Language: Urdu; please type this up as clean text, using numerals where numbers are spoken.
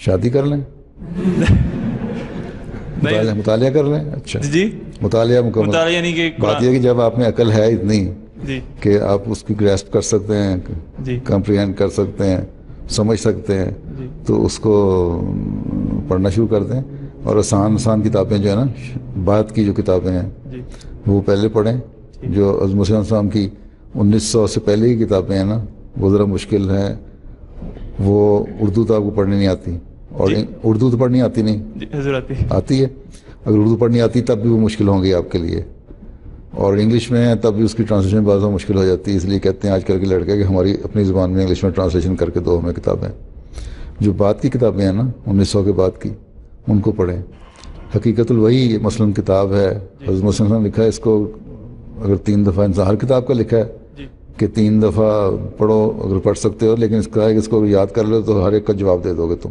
شادی کر لیں, مطالعہ کر لیں. اچھا جی, مطالعہ مکمل. مطالعہ یعنی کہ بات یہ کہ جب آپ میں عقل ہے اتنی جی کہ آپ اس کی گریسپ کر سکتے ہیں, جی کمپریہینڈ کر سکتے ہیں, سمجھ سکتے ہیں, جی تو اس کو پڑھنا شروع کر دیں. اور آسان کتابیں جو ہے نا, بات کی جو کتابیں ہیں جی وہ پہلے پڑھیں. جو عظم حسین السلام کی 1900 سے پہلے کی کتابیں ہیں نا, وہ ذرا مشکل ہیں. وہ اردو تو آپ کو پڑھنی نہیں آتی, اور اردو تو پڑھنی آتی نہیں, جی حضرت آتی ہے. اگر اردو پڑھنی آتی تب بھی وہ مشکل ہوں گی آپ کے لیے, اور انگلش میں ہے تب بھی اس کی ٹرانسلیشن بعض مشکل ہو جاتی ہے. اس لیے کہتے ہیں آج کل کے لڑکے کہ ہماری اپنی زبان میں انگلش میں ٹرانسلیشن کر کے دو ہمیں کتابیں. جو بعد کی کتابیں ہیں نا 1900 کے بعد کی, ان کو پڑھیں. حقیقت الوحی مثلاً کتاب ہے, حضرت مسلم نے لکھا ہے اس کو, اگر 3 دفعہ ہر کتاب کا لکھا ہے کہ 3 دفعہ پڑھو, اگر پڑھ سکتے ہو, لیکن اس کا ہے کہ اس کو یاد کر لو تو ہر ایک کا جواب دے دو گے تم.